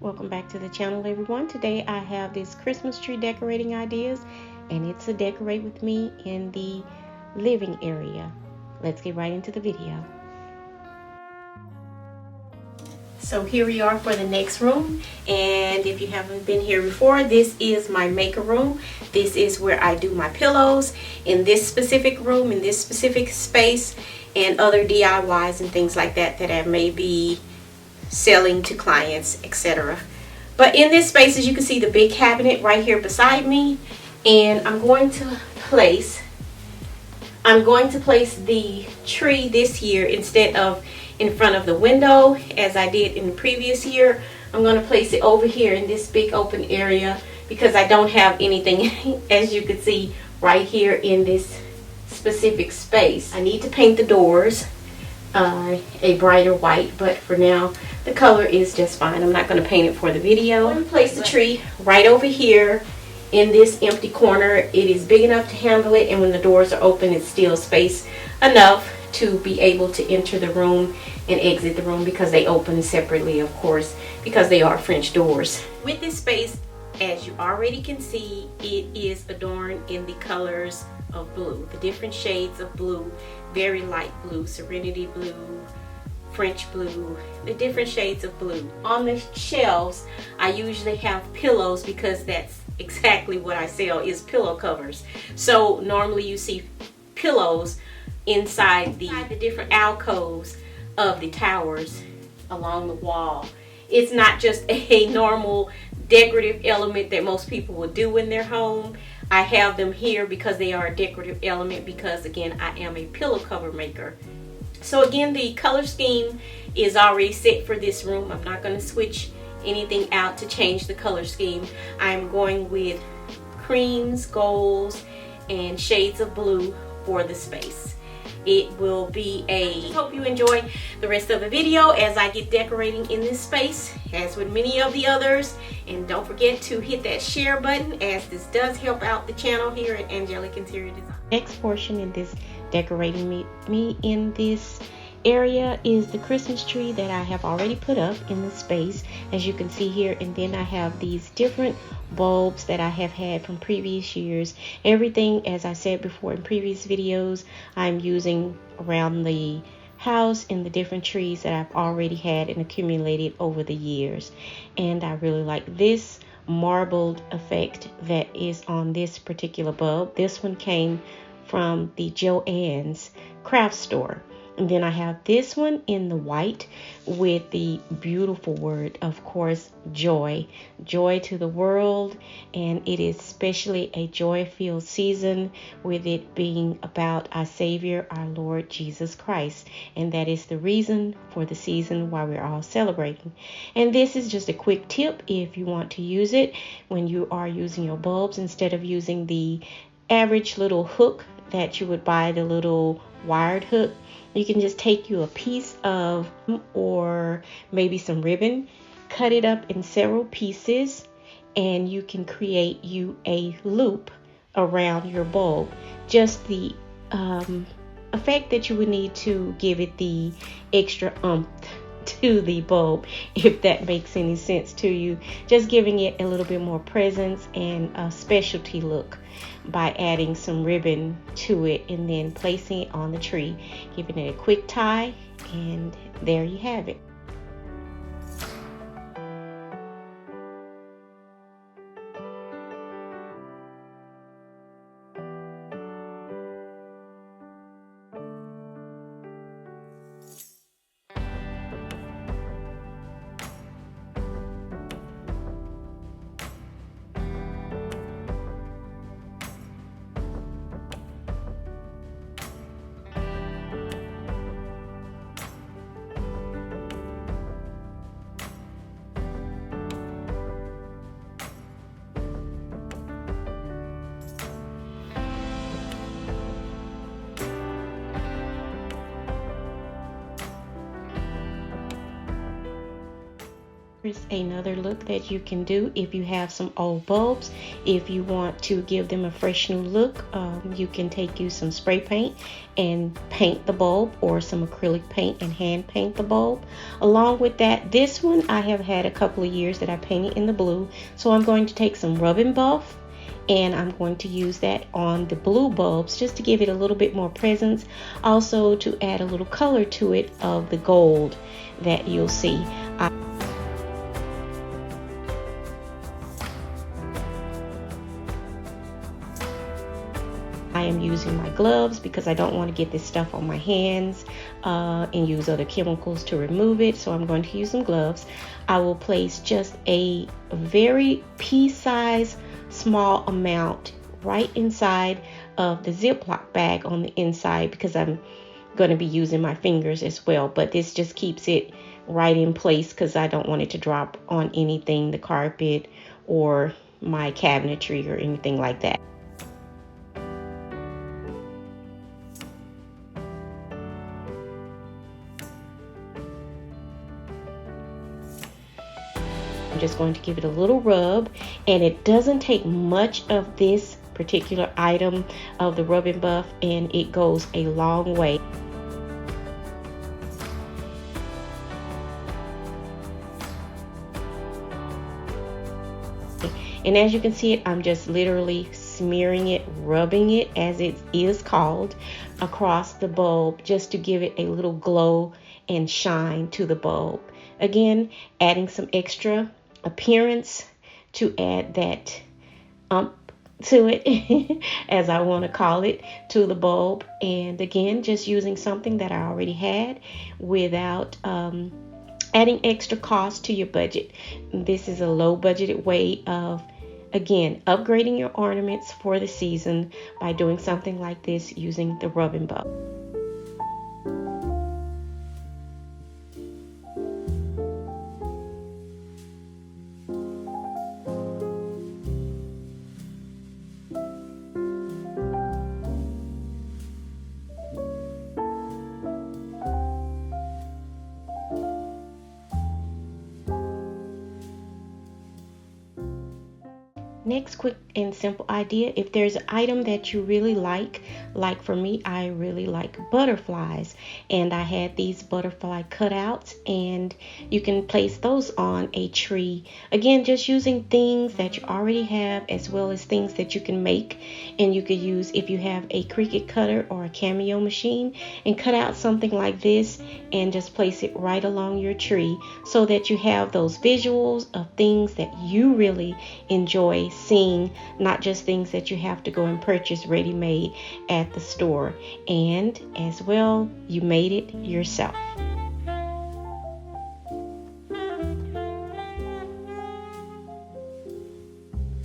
Welcome back to the channel, everyone. Today I have this Christmas tree decorating ideas, and it's a decorate with me in the living area. Let's get right into the video. So here we are for the next room, and if you haven't been here before, this is my maker room. This is where I do my pillows in this specific room, in this specific space, and other DIYs and things like that that I may be selling to clients, etc. But in this space, as you can see, the big cabinet right here beside me, and I'm going to place the tree this year instead of in front of the window as I did in the previous year. I'm going to place it over here in this big open area because I don't have anything as you can see right here in this specific space. I need to paint the doors a brighter white, but for now the color is just fine. I'm not going to paint it for the video. I'm going to place the tree right over here in this empty corner. It is big enough to handle it, and when the doors are open, it's still space enough to be able to enter the room and exit the room because they open separately, of course, because they are French doors. With this space, as you already can see, it is adorned in the colors of blue, the different shades of blue, very light blue, serenity blue, French blue, the different shades of blue. On the shelves, I usually have pillows because that's exactly what I sell, is pillow covers. So normally you see pillows inside the different alcoves of the towers along the wall. It's not just a normal decorative element that most people would do in their home. I have them here because they are a decorative element because, again, I am a pillow cover maker. So again, the color scheme is already set for this room. I'm not going to switch anything out to change the color scheme. I'm going with creams, golds, and shades of blue for the space. It will be I hope you enjoy the rest of the video as I get decorating in this space, as with many of the others. And don't forget to hit that share button, as this does help out the channel here at Angelic Interior Design. Next portion in this decorating me in this area is the Christmas tree that I have already put up in the space, as you can see here. And then I have these different bulbs that I have had from previous years. Everything, as I said before in previous videos, I'm using around the house in the different trees that I've already had and accumulated over the years. And I really like this marbled effect that is on this particular bulb. This one came from the Joann's craft store. And then I have this one in the white with the beautiful word, of course, joy. Joy to the world. And it is especially a joy-filled season, with it being about our Savior, our Lord Jesus Christ. And that is the reason for the season why we're all celebrating. And this is just a quick tip if you want to use it when you are using your bulbs, instead of using the average little hook that you would buy, the little wired hook. You can just take you a piece of, or maybe some ribbon, cut it up in several pieces, and you can create you a loop around your bulb. Just the effect that you would need to give it the extra to the bulb, if that makes any sense to you. Just giving it a little bit more presence and a specialty look by adding some ribbon to it and then placing it on the tree, giving it a quick tie, and there you have it. Here's another look that you can do if you have some old bulbs. If you want to give them a fresh new look, you can use some spray paint and paint the bulb, or some acrylic paint and hand paint the bulb. Along with that, this one I have had a couple of years that I painted in the blue, so I'm going to take some Rub 'n Buff and I'm going to use that on the blue bulbs just to give it a little bit more presence, also to add a little color to it of the gold that you'll see. I am using my gloves because I don't want to get this stuff on my hands and use other chemicals to remove it, so I'm going to use some gloves. I will place just a very pea-sized small amount right inside of the Ziploc bag on the inside, because I'm going to be using my fingers as well, but this just keeps it right in place because I don't want it to drop on anything, the carpet or my cabinetry or anything like that. I'm just going to give it a little rub, and it doesn't take much of this particular item of the Rub 'n Buff, and it goes a long way. And as you can see it, I'm just literally smearing it, rubbing it, as it is called, across the bulb just to give it a little glow and shine to the bulb. Again, adding some extra appearance to add that to it, as I want to call it, to the bulb. And again, just using something that I already had without adding extra cost to your budget. This is a low budgeted way of, again, upgrading your ornaments for the season by doing something like this using the Rub 'n Buff. Next, quick and simple idea: if there's an item that you really like for me, I really like butterflies, and I had these butterfly cutouts, and you can place those on a tree. Again, just using things that you already have as well as things that you can make, and you could use, if you have a Cricut cutter or a Cameo machine, and cut out something like this and just place it right along your tree, so that you have those visuals of things that you really enjoy seeing, not just things that you have to go and purchase ready-made at the store. And as well, you made it yourself.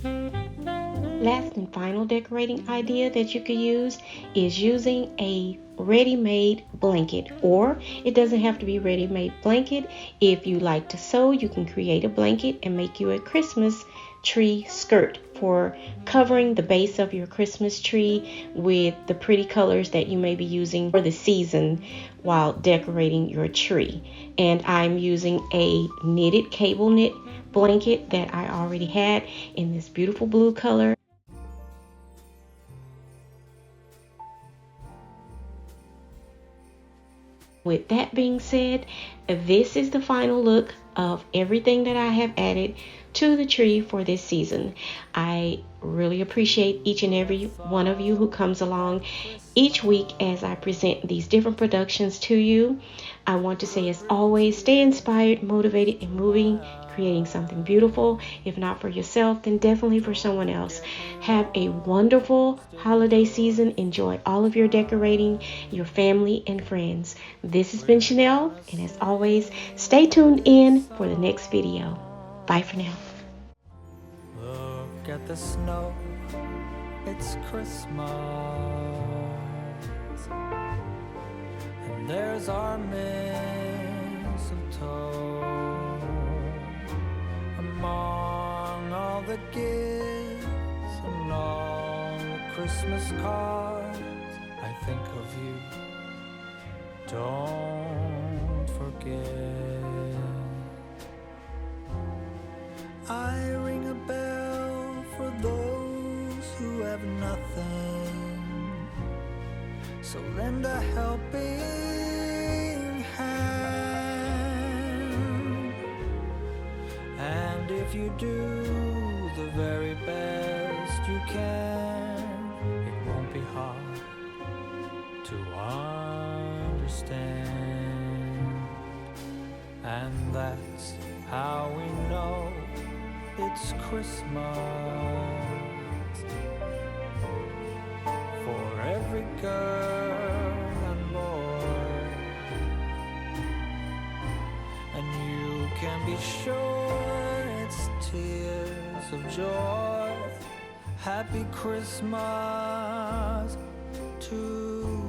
Last and final decorating idea that you could use is using a ready-made blanket, or it doesn't have to be ready-made blanket. If you like to sew, you can create a blanket and make you a Christmas tree skirt for covering the base of your Christmas tree with the pretty colors that you may be using for the season while decorating your tree. And I'm using a knitted cable knit blanket that I already had in this beautiful blue color. With that being said, this is the final look of everything that I have added to the tree for this season. I really appreciate each and every one of you who comes along each week as I present these different productions to you. I want to say, as always, stay inspired, motivated, and moving, creating something beautiful. If not for yourself, then definitely for someone else. Have a wonderful holiday season. Enjoy all of your decorating, your family and friends. This has been Chanel, and as always, stay tuned in for the next video. Bye for now. Look at the snow, it's Christmas, and there's our mistletoe. Among all the gifts and all the Christmas cards, I think of you, don't forget. nothing. So lend a helping hand. And if you do the very best you can, it won't be hard to understand. And that's how we know it's Christmas for every girl and boy. And you can be sure it's tears of joy. Happy Christmas to